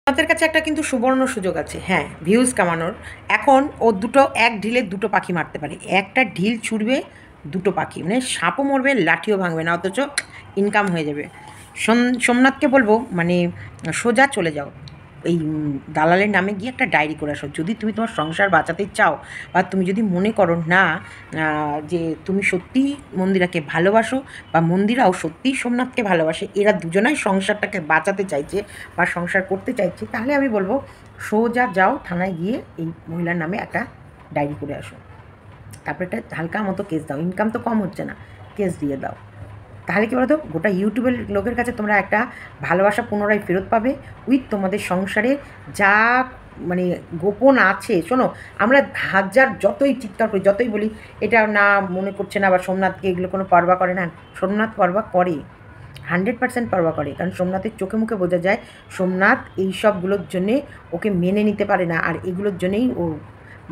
আমাদের কাছে একটা কিন্তু সুবর্ণ সুযোগ আছে, হ্যাঁ, ভিউজ কামানোর। এখন ও দুটো এক ঢিলে দুটো পাখি মারতে পারে। একটা ঢিল ছুড়বে, দুটো পাখি, মানে সাপও মরবে, লাঠিও ভাঙবে না, অথচ ইনকাম হয়ে যাবে। সোমনাথকে বলবো, মানে সোজা চলে যাও এই দালালের নামে গিয়ে একটা ডায়েরি করে আসো। যদি তুমি তোমার সংসার বাঁচাতে চাও, বা তুমি যদি মনে করো না যে তুমি সত্যিই মন্দিরাকে ভালোবাসো, বা মন্দিরাও সত্যিই সোমনাথকে ভালোবাসে, এরা দুজনাই সংসারটাকে বাঁচাতে চাইছে বা সংসার করতে চাইছে, তাহলে আমি বলবো সোজা যাও থানায় গিয়ে এই মহিলার নামে একটা ডায়েরি করে আসো। তারপরে একটা হালকা মতো কেস দাও, ইনকাম তো কম হচ্ছে না, কেস দিয়ে দাও। তাহলে কী বলতো, গোটা ইউটিউবের লোকের কাছে তোমরা একটা ভালোবাসা পুনরায় ফেরত পাবে, উইথ তোমাদের সংসারে যা মানে গোপন আছে। শোনো, আমরা হাজার যতই চিৎকার করি, যতই বলি এটা না মনে করছে না, বা সোমনাথকে এগুলো কোনো পরবা করে না, সোমনাথ পরবা করে, 100% পরবা করে। কারণ সোমনাথের চোখে মুখে বোঝা যায় সোমনাথ এই সবগুলোর জন্যে ওকে মেনে নিতে পারে না, আর এগুলোর জন্যেই ও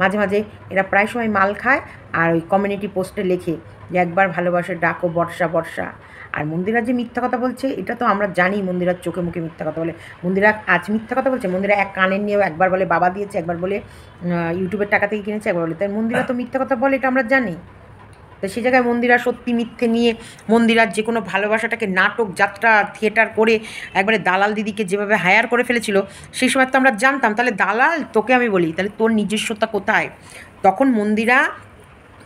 মাঝে মাঝে এরা প্রায় সময় মাল খায়, আর ওই কমিউনিটি পোস্টে লেখে যে একবার ভালোবাসে ডাকো বর্ষা বর্ষা। আর মন্দিরা যে মিথ্যা কথা বলছে এটা তো আমরা জানি, মন্দিরার চোখে মুখে মিথ্যা কথা বলে। মন্দিরা আজ মিথ্যা কথা বলছে, মন্দিরা এক কানের নিয়েও একবার বলে বাবা দিয়েছে, একবার বলে ইউটিউবের টাকা থেকে কিনেছে, একবার বলে। তাই মন্দিরা তো মিথ্যা কথা বলে, এটা আমরা জানি। তো সেই জায়গায় মন্দিরা সত্যি মিথ্যে নিয়ে মন্দিরার যে কোনো ভালোবাসাটাকে নাটক যাত্রা থিয়েটার করে একবারে দালাল দিদিকে যেভাবে হায়ার করে ফেলেছিল, সেই সময় তো আমরা জানতাম। তাহলে দালাল তোকে আমি বলি, তাহলে তোর নিজস্বতা কোথায়? তখন মন্দিরা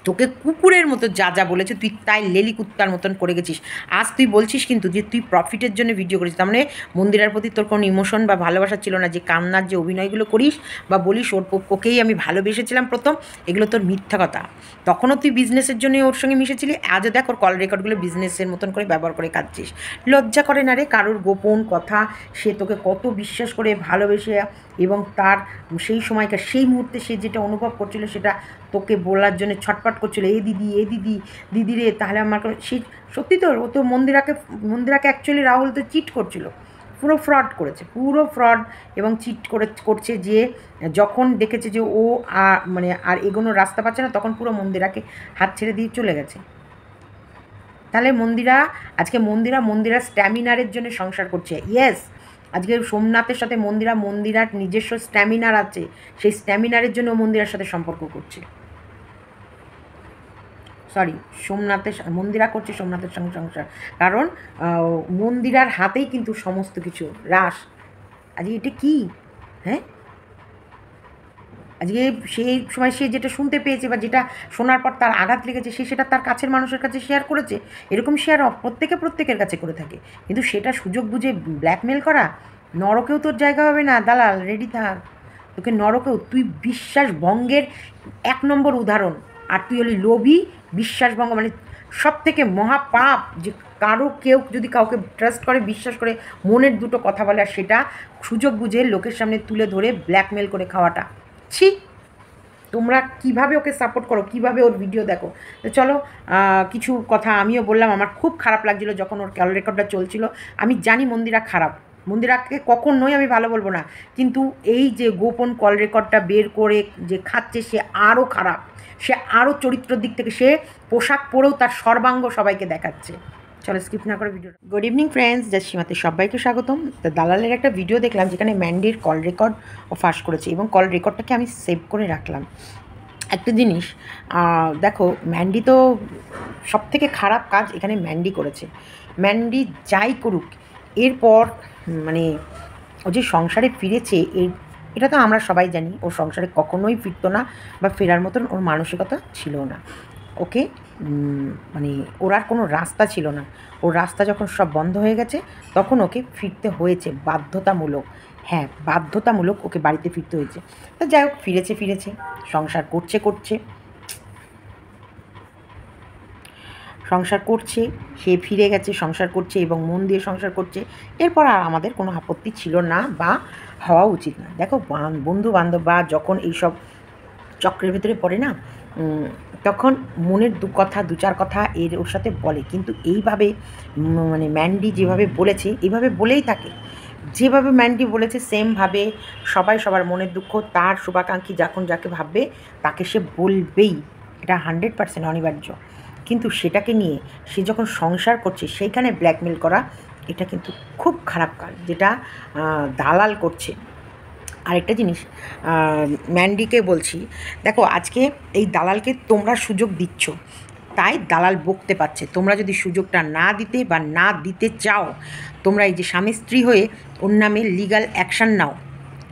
তোকে কুকুরের মতো যা যা বলেছে তুই তাই লেলি কুত্তার মতন করে গেছিস। আজ তুই বলছিস কিন্তু যে তুই প্রফিটের জন্য ভিডিও করেছিস, তার মানে মন্দিরার প্রতি তোর কোনো ইমোশন বা ভালোবাসা ছিল না। যে কান্নার যে অভিনয়গুলো করিস বা বলিস ওকেই আমি ভালোবেসেছিলাম প্রথম, এগুলো তোর মিথ্যা কথা। তখনও তুই বিজনেসের জন্য ওর সঙ্গে মিশেছিলি, আজও দেখ ওর কল রেকর্ডগুলো বিজনেসের মতন করে ব্যবহার করে কাঁদছিস। লজ্জা করে না রে কারোর গোপন কথা? সে তোকে কত বিশ্বাস করে ভালোবেসে, এবং তার সেই সময়কার সেই মুহূর্তে সে যেটা অনুভব করছিল সেটা তোকে বলার জন্য ছটফট করছিল, এ দিদি এ দিদি দিদি রে। তাহলে আমার সে সত্যি তো ও তো মন্দিরাকে অ্যাকচুয়ালি রাহুল তো চিট করছিল, পুরো ফ্রড করেছে, পুরো ফ্রড এবং চিট করছে। যে যখন দেখেছে যে ও মানে আর এগোনোর রাস্তা পাচ্ছে না, তখন পুরো মন্দিরাকে হাত ছেড়ে দিয়ে চলে গেছে। তাহলে আজকে মন্দিরা স্ট্যামিনারের জন্য সংসার করছে। ইয়েস, আজকে সোমনাথের সাথে মন্দিরার নিজস্ব স্ট্যামিনার আছে, সেই স্ট্যামিনারের জন্য মন্দিরার সাথে সম্পর্ক করছে। সরি, মন্দিরা করছে সোমনাথের সঙ্গে সংসার, কারণ মন্দিরার হাতেই কিন্তু সমস্ত কিছু রাস। আজকে এটা কি? হ্যাঁ, আজকে সেই সময় সে যেটা শুনতে পেয়েছে বা যেটা শোনার পর তার আঘাত লেগেছে, সে সেটা তার কাছের মানুষের কাছে শেয়ার করেছে। এরকম শেয়ার প্রত্যেকের কাছে করে থাকে, কিন্তু সেটা সুযোগ বুঝে ব্ল্যাকমেল করা। নরকেও তোর জায়গা হবে না দালাল, রেডি থাক। তোকে নরকেও, তুই বিশ্বাসভঙ্গের 1 নম্বর উদাহরণ। আর তুই হলি লোভী, বিশ্বাসভঙ্গ মানে সব থেকে মহাপাপ। যে কেউ যদি কাউকে ট্রাস্ট করে, বিশ্বাস করে, মনের দুটো কথা বলে, আর সেটা সুযোগ বুঝে লোকের সামনে তুলে ধরে ব্ল্যাকমেল করে খাওয়াটা, ছি। তোমরা কিভাবে ওকে সাপোর্ট করো, কিভাবে ওর ভিডিও দেখো? তো চলো, কিছু কথা আমিও বললাম। আমার খুব খারাপ লাগছিলো যখন ওর কল রেকর্ডটা চলছিল। আমি জানি মন্দিরা খারাপ, মন্দিরাকে কখনোই আমি ভালো বলবো না, কিন্তু এই যে গোপন কল রেকর্ডটা বের করে যে খাচ্ছে, সে আরও খারাপ। সে আরও চরিত্রের দিক থেকে, সে পোশাক পরেও তার সর্বাঙ্গ সবাইকে দেখাচ্ছে। চলো স্কিপ না করে ভিডিওটা। গুড ইভিনিং ফ্রেন্ডস, সীমাতে সবাইকে স্বাগতম। তো দালালের একটা ভিডিও দেখলাম যেখানে ম্যান্ডির কল রেকর্ড ও ফাঁস করেছে, এবং কল রেকর্ডটাকে আমি সেভ করে রাখলাম। একটা জিনিস দেখো, ম্যান্ডি তো সবথেকে খারাপ কাজ এখানে ম্যান্ডি করেছে। ম্যান্ডি যাই করুক, এরপর মানে ও যে সংসারে ফিরেছে, এটা তো আমরা সবাই জানি ও সংসারে কখনোই ফিরতো না, বা ফেরার মতন ওর মানসিকতা ছিল না। ওকে মানে ওর আর কোনো রাস্তা ছিল না। ওর রাস্তা যখন সব বন্ধ হয়ে গেছে, তখন ওকে ফিরতে হয়েছে বাধ্যতামূলক। হ্যাঁ, বাধ্যতামূলক ওকে বাড়িতে ফিরতে হয়েছে। তো যাই হোক, ফিরেছে, সংসার করছে, সে ফিরে গেছে, সংসার করছে এবং মন দিয়ে সংসার করছে। এরপর আর আমাদের কোনো আপত্তি ছিল না, বা হওয়া উচিত না। দেখো, বন্ধু বান্ধব বা যখন এইসব চক্রের ভেতরে পড়ে না, তখন মনের দু চার কথা ওর সাথে বলে, কিন্তু এইভাবে মানে ম্যান্ডি যেভাবে বলেছে, এইভাবে বলেই থাকে। যেভাবে ম্যান্ডি বলেছে সেমভাবে সবাই সবার মনের দুঃখ, তার শুভাকাঙ্ক্ষী যখন যাকে ভাববে তাকে সে বলবেই, এটা 100% অনিবার্য। কিন্তু সেটাকে নিয়ে সে যখন সংসার করছে, সেইখানে ব্ল্যাকমেল করা, এটা কিন্তু খুব খারাপ কাজ, যেটা দালাল করছে। আরেকটা জিনিস ম্যান্ডিকে বলছি, দেখো আজকে এই দালালকে তোমরা সুযোগ দিচ্ছ, তাই দালাল বকতে পারছে। তোমরা যদি সুযোগটা না দিতে বা না দিতে চাও, তোমরা এই যে স্বামী স্ত্রী হয়ে ওর নামে লিগ্যাল অ্যাকশান নাও।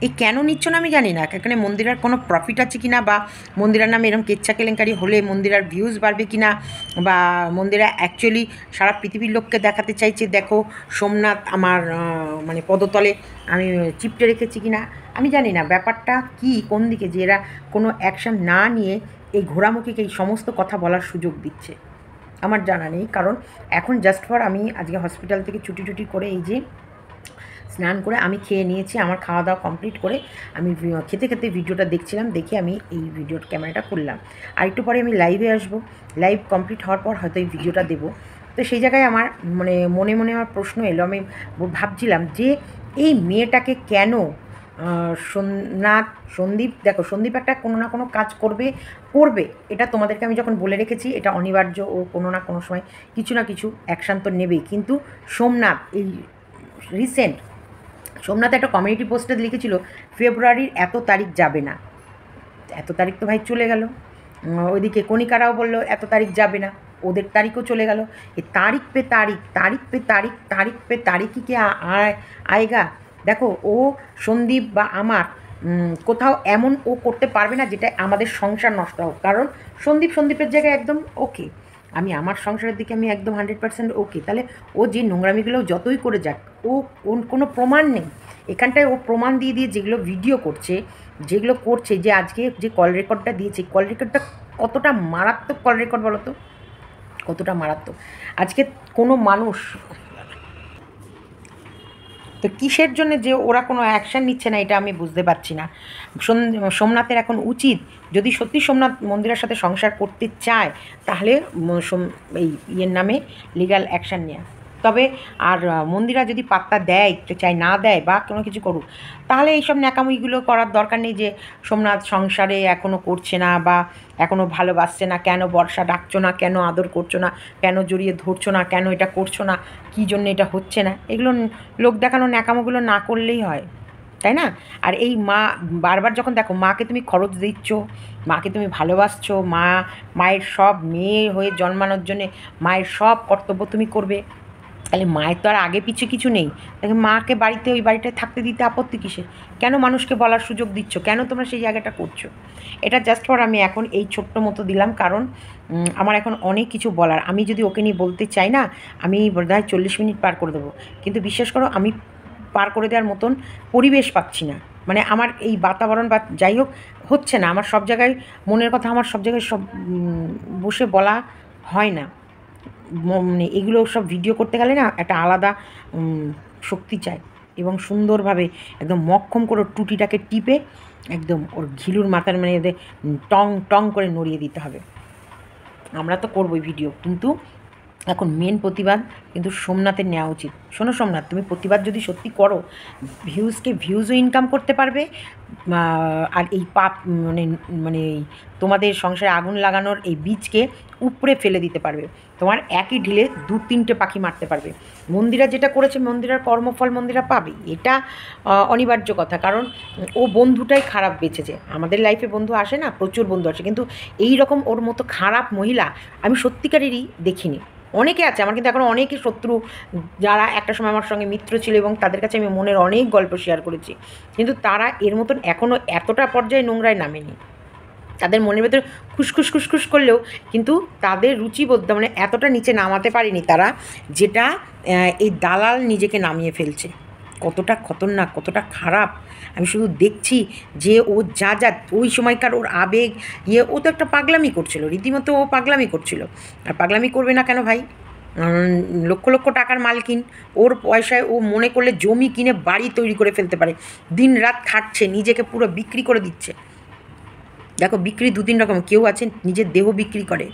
এই কেন নিচ্ছ না আমি জানি না, এখানে মন্দিরার কোনো প্রফিট আছে কি না, বা মন্দিরার নামে এরকম কেচ্ছা কেলেঙ্কারি হলে মন্দিরার ভিউজ বাড়বে কি না, বা মন্দিরা অ্যাকচুয়ালি সারা পৃথিবীর লোককে দেখাতে চাইছে দেখো সোমনাথ আমার মানে পদতলে আমি চিপটে রেখেছি কি না, আমি জানি না ব্যাপারটা কি কোন দিকে যে এরা কোনো অ্যাকশান না নিয়ে এই ঘোড়ামুখীকে এই সমস্ত কথা বলার সুযোগ দিচ্ছে আমার জানা নেই। কারণ এখন জাস্ট ফর আমি আজকে হসপিটাল থেকে ছুটি করে এই যে স্নান করে আমি খেয়ে নিয়েছি, আমার খাওয়া দাওয়া কমপ্লিট করে আমি খেতে খেতে ভিডিওটা দেখছিলাম, দেখে আমি এই ভিডিওর ক্যামেরাটা করলাম। আর একটু পরে আমি লাইভে আসবো, লাইভ কমপ্লিট হওয়ার পর হয়তো এই ভিডিওটা দেবো। তো সেই জায়গায় আমার মানে মনে আমার প্রশ্ন এলো, আমি ভাবছিলাম যে এই মেয়েটাকে কেন সন্দীপ, দেখো সন্দীপ একটা কোনো না কোনো কাজ করবে, এটা তোমাদেরকে আমি যখন বলে রেখেছি, এটা অনিবার্য, ও কোনো না কোনো সময় কিছু না কিছু অ্যাকশান তো নেবেই। কিন্তু সোমনাথ এই রিসেন্ট সোমনাথ একটা কমিউনিটি পোস্টে লিখেছিল ফেব্রুয়ারির এত তারিখ যাবে না, এত তারিখ তো ভাই চলে গেল। ওইদিকে কণিকারাও বললো এত তারিখ যাবে না, ওদের তারিখও চলে গেল। এই তারিখ পে তারিখই কি আয়েগা। দেখো ও সন্দীপ বা আমার কোথাও এমন ও করতে পারবে না যেটা আমাদের সংসার নষ্ট হোক। কারণ সন্দীপের জায়গায় একদম ওকে, আমি আমার সংসারের দিকে আমি একদম 100% ওকে। তাহলে ও যে নোংরামিগুলো যতই করে যাক, ও কোনো প্রমাণ নেই এখানটায়। ও প্রমাণ দিয়ে যেগুলো ভিডিও করছে, যেগুলো করছে, যে আজকে যে কল রেকর্ডটা দিয়েছে, কল রেকর্ডটা কতটা মারাত্মক কল রেকর্ড বলো তো, কতটা মারাত্মক। আজকে কোনো মানুষ তো কিসের জন্য যে ওরা কোনো অ্যাকশান নিচ্ছে না, এটা আমি বুঝতে পারছি না। সোমনাথের এখন উচিত, যদি সত্যি সোমনাথ মন্দিরের সাথে সংসার করতে চায়, তাহলে এই ইয়ের নামে লিগ্যাল অ্যাকশান নেওয়া। তবে আর মন্দিরা যদি পাত্তা দেয় চাই না দেয় বা কোনো কিছু করুক, তাহলে এইসব ন্যাকামুইগুলো করার দরকার নেই। যে সোমনাথ সংসারে এখনও করছে না বা এখনও ভালোবাসছে না, কেন বর্ষা ডাকছো না, কেন আদর করছো না, কেন জড়িয়ে ধরছো না, কেন এটা করছো না, কী জন্য এটা হচ্ছে না, এগুলো লোক দেখানো ন্যাকামোগুলো না করলেই হয়, তাই না? আর এই মা বারবার যখন দেখো মাকে তুমি খরচ দিচ্ছ, মাকে তুমি ভালোবাসছো, মায়ের সব মেয়ে হয়ে জন্মানোর জন্যে মায়ের সব কর্তব্য তুমি করবে, তাহলে মায়ের তো আর আগে পিছু কিছু নেই। তাহলে মাকে বাড়িতে ওই বাড়িটায় থাকতে দিতে আপত্তি কিসের? কেন মানুষকে বলার সুযোগ দিচ্ছ? কেন তোমরা সেই জায়গাটা করছো? এটা জাস্ট ফর আমি এখন এই ছোট্ট মতো দিলাম, কারণ আমার এখন অনেক কিছু বলার। আমি যদি ওকে নিয়ে বলতে চাই না, আমি বোধহয় 40 মিনিট পার করে দেবো। কিন্তু বিশ্বাস করো আমি পার করে দেওয়ার মতন পরিবেশ পাচ্ছি না। মানে আমার এই বাতাবরণ বা যাই হোক হচ্ছে না। আমার সব জায়গায় মনের কথা আমার সব জায়গায় সব বসে বলা হয় না। মানে এগুলো সব ভিডিও করতে গেলে না একটা আলাদা শক্তি চাই, এবং সুন্দরভাবে একদম মক্ষম করে টুটিটাকে টিপে একদম ওর ঘিলুর মাথার মানে ওদের টং টং করে নড়িয়ে দিতে হবে। আমরা তো করবোই ভিডিও, কিন্তু এখন মেন প্রতিবাদ কিন্তু সোমনাথের নেওয়া উচিত। শোনো সোমনাথ, তুমি প্রতিবাদ যদি সত্যি করো, ভিউজও ইনকাম করতে পারবে, আর এই পাপ মানে মানে তোমাদের সংসারে আগুন লাগানোর এই বীজকে উপড়ে ফেলে দিতে পারবে। তোমার একই ঢিলে 2-3টে পাখি মারতে পারবে। মন্দিরা যেটা করেছে, মন্দিরার কর্মফল মন্দিরা পাবে, এটা অনিবার্য কথা। কারণ ও বন্ধুটাই খারাপ বেঁচেছে। আমাদের লাইফে বন্ধু আসে না, প্রচুর বন্ধু আসে, কিন্তু এই রকম ওর মতো খারাপ মহিলা আমি সত্যিকারেরই দেখিনি। অনেকে আছে আমার, কিন্তু এখন অনেকে শত্রু, যারা একটা সময় আমার সঙ্গে মিত্র ছিল এবং তাদের কাছে আমি মনের অনেক গল্প শেয়ার করেছি, কিন্তু তারা এর মতন এখনও এতটা পর্যায়ে নোংরায় নামেনি। তাদের মনের ভেতরে খুসখুস করলেও কিন্তু তাদের রুচিবোধ মানে এতটা নিচে নামাতে পারেনি তারা, যেটা এই দালাল নিজেকে নামিয়ে ফেলছে। কতটা খতরনাক, কতটা খারাপ। আমি শুধু দেখছি যে ও যা ওই সময়কার ওর আবেগ ও তো একটা পাগলামি করছিল, রীতিমতো ও পাগলামি করছিল। আর পাগলামি করবে না কেন ভাই? লক্ষ লক্ষ টাকার মালকিন, ওর পয়সায় ও মনে করলে জমি কিনে বাড়ি তৈরি করে ফেলতে পারে। দিন রাত খাটছে, নিজেকে পুরো বিক্রি করে দিচ্ছে। দেখো বিক্রি 2-3 রকম, কেউ আছে নিজের দেহ বিক্রি করে,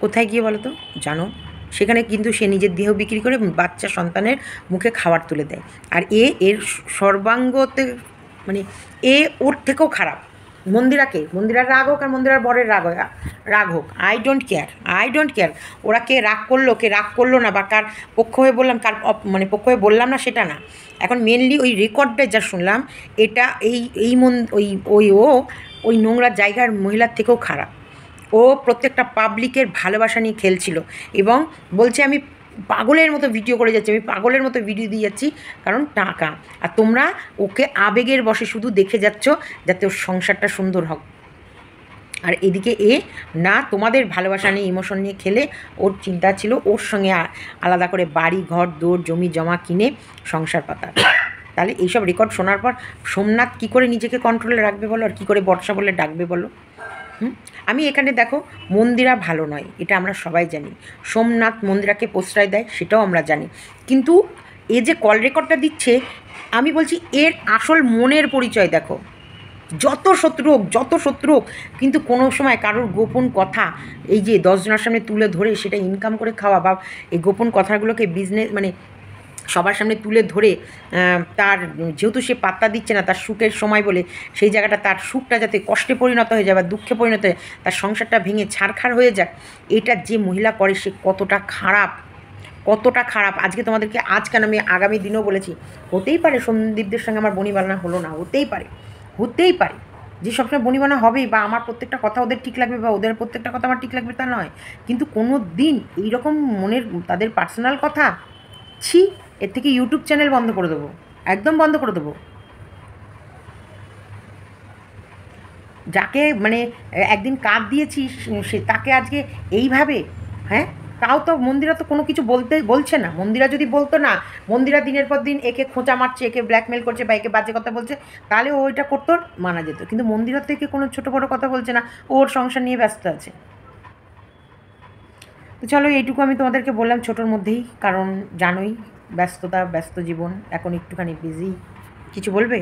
কোথায় গিয়ে বলো তো জানো, সেখানে কিন্তু সে নিজের দেহ বিক্রি করে বাচ্চা সন্তানের মুখে খাবার তুলে দেয়। আর এর সর্বাঙ্গতে মানে ওর থেকেও খারাপ। মন্দিরার রাগ হোক আর মন্দিরার বরের রাগ হোক, আই ডোন্ট কেয়ার ওরা কে রাগ করলো না, বা কার পক্ষ হয়ে বললাম মানে পক্ষ হয়ে বললাম না সেটা না। এখন মেনলি ওই রেকর্ডটা যা শুনলাম, এটা ওই নোংরা জায়গার মহিলার থেকেও খারাপ। ও প্রত্যেকটা পাবলিকের ভালোবাসা নিয়ে খেলছিল এবং বলছে আমি পাগলের মতো ভিডিও করে যাচ্ছি, আমি পাগলের মতো ভিডিও দিয়ে যাচ্ছি, কারণ টাকা। আর তোমরা ওকে আবেগের বশে শুধু দেখে যাচ্ছ যাতে ওর সংসারটা সুন্দর হোক। আর এদিকে না তোমাদের ভালোবাসা নিয়ে ইমোশন নিয়ে খেলে ওর চিন্তা ছিল ওর সঙ্গে আলাদা করে বাড়ি ঘর দৌড় জমি জমা কিনে সংসার পাতা। তাহলে এইসব রেকর্ড শোনার পর সোমনাথ কী করে নিজেকে কন্ট্রোলে রাখবে বলো, আর কী করে বর্ষা বলে ডাকবে বলো? আমি এখানে দেখো, মন্দিরা ভালো নয়, এটা আমরা সবাই জানি। সোমনাথ মন্দিরাকে প্রশ্রয় দেয়, সেটাও আমরা জানি। কিন্তু এ যে কল রেকর্ডটা দিচ্ছে, আমি বলছি এর আসল মনের পরিচয় দেখো। যত শত্রু হোক, কিন্তু কোনো সময় কারোর গোপন কথা এই যে 10 জনের সামনে তুলে ধরে সেটা ইনকাম করে খাওয়া, বা এই গোপন কথাগুলোকে বিজনেস মানে সবার সামনে তুলে ধরে তার যেহেতু সে পাত্তা দিচ্ছে না তার সুখের সময় বলে, সেই জায়গাটা তার সুখটা যাতে কষ্টে পরিণত হয়ে যায় বা দুঃখে পরিণত হয়ে তার সংসারটা ভেঙে ছারখার হয়ে যাক, এটা যে মহিলা করে সে কতটা খারাপ। আজকে তোমাদেরকে কেন আমি আগামী দিনেও বলেছি, হতেই পারে সন্দীপদের সঙ্গে আমার বনিবানা হলো না, হতেই পারে যে সবসময় বনিবানা হবেই, বা আমার প্রত্যেকটা কথা ওদের ঠিক লাগবে বা ওদের প্রত্যেকটা কথা আমার ঠিক লাগবে তা নয়। কিন্তু কোনো দিন এইরকম মনের তাদের পার্সোনাল কথা, এর থেকে ইউটিউব চ্যানেল বন্ধ করে দেবো, একদম বন্ধ করে দেবো। যাকে মানে একদিন কাঁদ দিয়েছি সে তাকে আজকে এইভাবে, হ্যাঁ? তাও তো মন্দিরা তো কোনো কিছু বলছে না। মন্দিরা যদি বলতো না, মন্দিরা দিনের পর দিন একে খোঁচা মারছে, একে ব্ল্যাকমেল করছে বা একে বাজে কথা বলছে, তাহলে ও ওইটা করতো, মানা যেত। কিন্তু মন্দিরা থেকে কোনো ছোটো বড়ো কথা বলছে না, ওর সংসার নিয়ে ব্যস্ত আছে। তো চলো, এইটুকু আমি তোমাদেরকে বললাম ছোটোর মধ্যেই, কারণ জানোই ব্যস্ত জীবন, এখন একটুখানি বিজি। কিছু বলবে?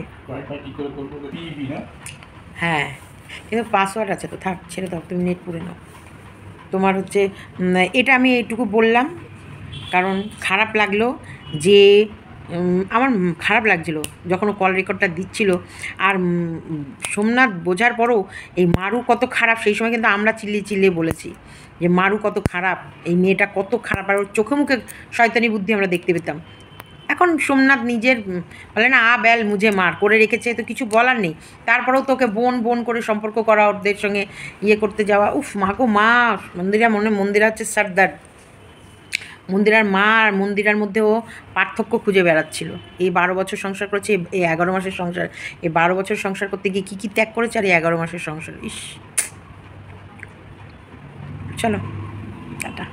হ্যাঁ, কিন্তু পাসওয়ার্ড আছে তো, থাক ছেড়ে দাও, তুমি নেট পুরে নাও। তোমার হচ্ছে এটা আমি এইটুকু বললাম, কারণ খারাপ লাগলো যে আমার খারাপ লাগছিলো যখন ও কল রেকর্ডটা দিচ্ছিল। আর সোমনাথ বোঝার পরও এই মারু কত খারাপ, সেই সময় কিন্তু আমরা চিল্লিয়ে বলেছি যে মারু কত খারাপ, এই মেয়েটা কত খারাপ, আর ওর চোখে মুখে শয়তানি বুদ্ধি আমরা দেখতে পেতাম। এখন সোমনাথ নিজের বলে না বেল মুঝে মার করে রেখেছে, তো কিছু বলার নেই। তারপরেও তোকে বোন করে সম্পর্ক করা, ওদের সঙ্গে করতে যাওয়া, উফ মা গো মা। মন্দিরা হচ্ছে সর্দার, মন্দিরার মা আর মন্দিরার মধ্যে ও পার্থক্য খুঁজে বেড়াচ্ছিল। এই 12 বছর সংসার করেছে, এই 11 মাসের সংসার, এই 12 বছর সংসার করতে গিয়ে কী ত্যাগ করেছে, আর এই 11 মাসের সংসার। চলো টাটা।